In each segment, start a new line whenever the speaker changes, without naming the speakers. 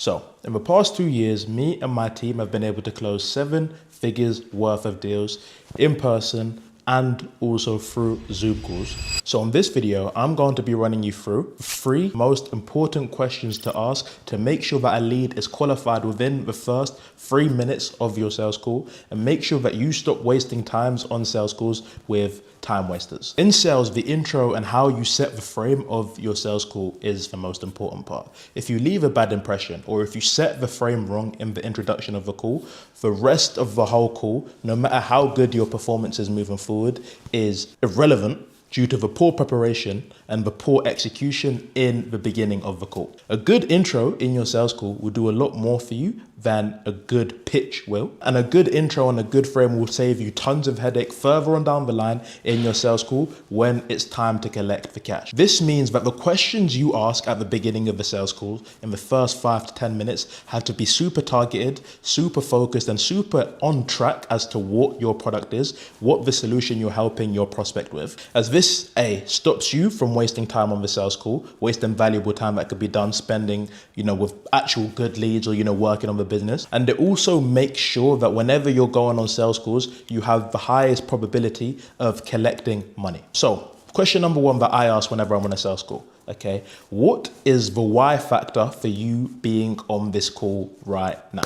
So in the past 2 years, me and my team have been able to close 7 figures worth of deals in person and also through Zoom calls. So in this video, I'm going to be running you through 3 most important questions to ask to make sure that a lead is qualified within the first 3 minutes of your sales call, and make sure that you stop wasting times on sales calls with time wasters. In sales, the intro and how you set the frame of your sales call is the most important part. If you leave a bad impression, or if you set the frame wrong in the introduction of the call, the rest of the whole call, no matter how good your performance is moving forward, is irrelevant due to the poor preparation and the poor execution in the beginning of the call. A good intro in your sales call will do a lot more for you than a good pitch will. And a good intro and a good frame will save you tons of headache further on down the line in your sales call when it's time to collect the cash. This means that the questions you ask at the beginning of the sales call in the first 5 to 10 minutes have to be super targeted, super focused, and super on track as to what your product is, what the solution you're helping your prospect with. As this stops you from wasting time on the sales call, wasting valuable time that could be done spending, with actual good leads or, working on the business. And it also makes sure that whenever you're going on sales calls, you have the highest probability of collecting money. So question number 1 that I ask whenever I'm on a sales call, okay, what is the why factor for you being on this call right now?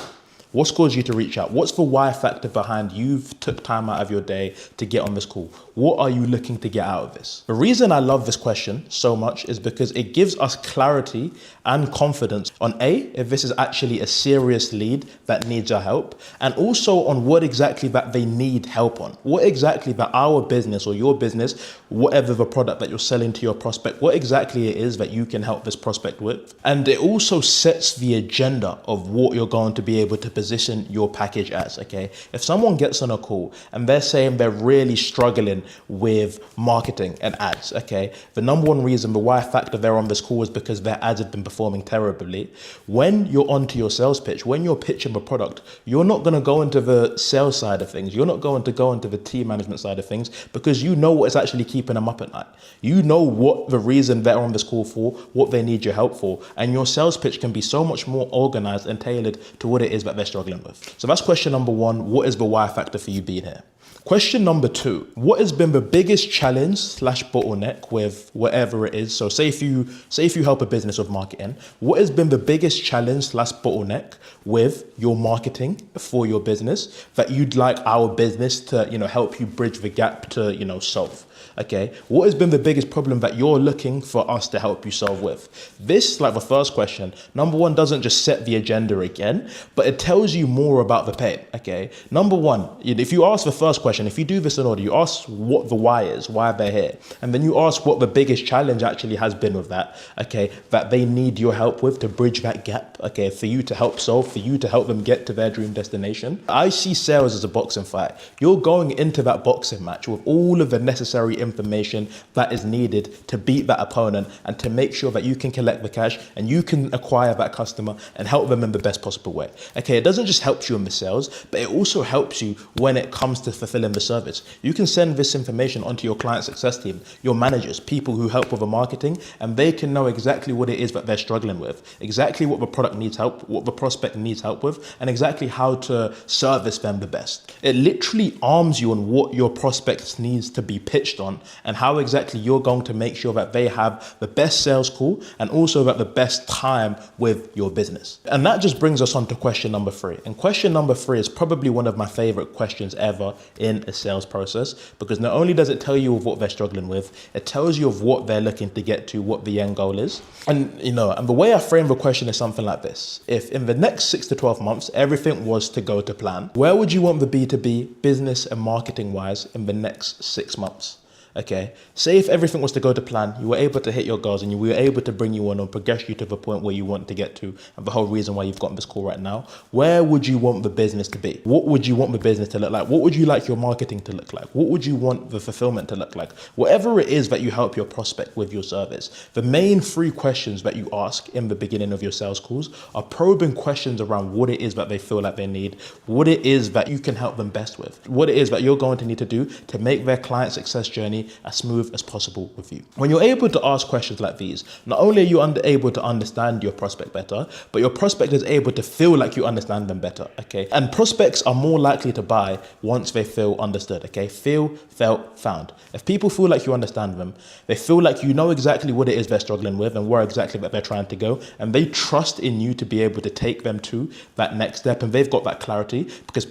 What's caused you to reach out? What's the why factor behind you've took time out of your day to get on this call? What are you looking to get out of this? The reason I love this question so much is because it gives us clarity and confidence on if this is actually a serious lead that needs our help, and also on what exactly that they need help on. What exactly that our business or your business, whatever the product that you're selling to your prospect, what exactly it is that you can help this prospect with. And it also sets the agenda of what you're going to be able to position your package as, okay? If someone gets on a call and they're saying they're really struggling with marketing and ads, okay? The number 1 reason, the why factor they're on this call is because their ads have been performing terribly. When you're onto your sales pitch, when you're pitching a product, you're not gonna go into the sales side of things. You're not going to go into the team management side of things, because you know what is actually keeping them up at night. You know what the reason they're on this call for, what they need your help for, and your sales pitch can be so much more organized and tailored to what it is that they're struggling with. So that's question number 1. What is the why factor for you being here? Question number 2, what has been the biggest challenge / bottleneck with whatever it is? So say if you help a business with marketing, what has been the biggest challenge / bottleneck with your marketing for your business that you'd like our business to, help you bridge the gap to, solve? Okay, what has been the biggest problem that you're looking for us to help you solve with? This, like the first question, number 1 doesn't just set the agenda again, but it tells you more about the pain, okay? Number 1, if you ask the first question, if you do this in order, you ask what the why is, why they're here, and then you ask what the biggest challenge actually has been with that, okay, that they need your help with to bridge that gap, okay, for you to help solve, for you to help them get to their dream destination. I see sales as a boxing fight. You're going into that boxing match with all of the necessary information that is needed to beat that opponent and to make sure that you can collect the cash and you can acquire that customer and help them in the best possible way. Okay, it doesn't just help you in the sales, but it also helps you when it comes to fulfilling the service. You can send this information onto your client success team, your managers, people who help with the marketing, and they can know exactly what it is that they're struggling with, exactly what the product needs help, what the prospect needs help with, and exactly how to service them the best. It literally arms you on what your prospects needs to be pitched on, and how exactly you're going to make sure that they have the best sales call and also that the best time with your business. And that just brings us on to question number 3. And question number 3 is probably one of my favorite questions ever in a sales process, because not only does it tell you of what they're struggling with, it tells you of what they're looking to get to, what the end goal is. And and the way I frame the question is something like this: if in the next 6 to 12 months everything was to go to plan, where would you want the B2B business and marketing wise in the next 6 months? Okay, say if everything was to go to plan, you were able to hit your goals and we were able to bring you on or progress you to the point where you want to get to, and the whole reason why you've gotten this call right now, where would you want the business to be? What would you want the business to look like? What would you like your marketing to look like? What would you want the fulfillment to look like? Whatever it is that you help your prospect with your service, the main 3 questions that you ask in the beginning of your sales calls are probing questions around what it is that they feel like they need, what it is that you can help them best with, what it is that you're going to need to do to make their client success journey journey as smooth as possible with you. When you're able to ask questions like these, not only are you able to understand your prospect better, but your prospect is able to feel like you understand them better, okay? And prospects are more likely to buy once they feel understood, okay? Feel, felt, found. If people feel like you understand them, they feel like you know exactly what it is they're struggling with and where exactly that they're trying to go, and they trust in you to be able to take them to that next step, and they've got that clarity, because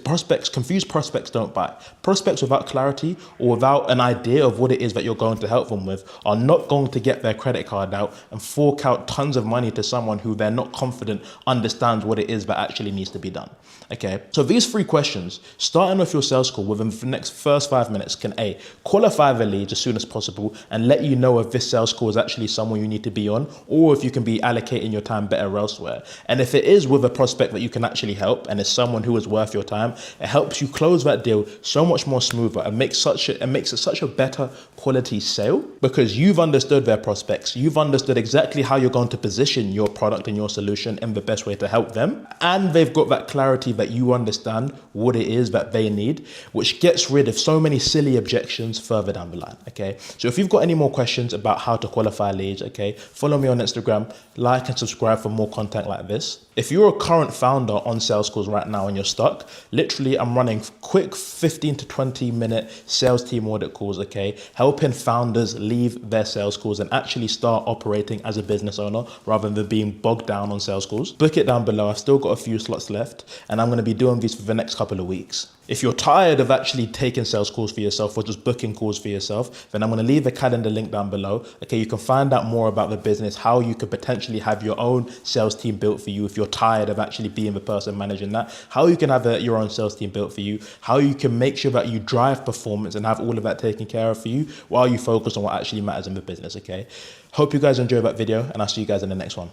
confused prospects don't buy. Prospects without clarity or without an idea of what it is that you're going to help them with are not going to get their credit card out and fork out tons of money to someone who they're not confident understands what it is that actually needs to be done. Okay, so these 3 questions, starting off your sales call within the next first 5 minutes, can A, qualify the leads as soon as possible and let you know if this sales call is actually someone you need to be on, or if you can be allocating your time better elsewhere. And if it is with a prospect that you can actually help and is someone who is worth your time, it helps you close that deal so much more smoother and makes it such a better quality sale, because you've understood their prospects, you've understood exactly how you're going to position your product and your solution in the best way to help them, and they've got that clarity that you understand what it is that they need, which gets rid of so many silly objections further down the line, okay? So if you've got any more questions about how to qualify leads, okay, follow me on Instagram, like and subscribe for more content like this. If you're a current founder on sales calls right now and you're stuck, literally I'm running quick 15 to 20 minute sales team audit calls, okay, helping founders leave their sales calls and actually start operating as a business owner rather than being bogged down on sales calls. Book it down below. I've still got a few slots left, and I'm going to be doing these for the next couple of weeks. If you're tired of actually taking sales calls for yourself or just booking calls for yourself, then I'm going to leave the calendar link down below. Okay, you can find out more about the business, how you could potentially have your own sales team built for you if you're tired of actually being the person managing that, how you can have your own sales team built for you, how you can make sure that you drive performance and have all of that taken care of for you while you focus on what actually matters in the business, okay? Hope you guys enjoyed that video, and I'll see you guys in the next one.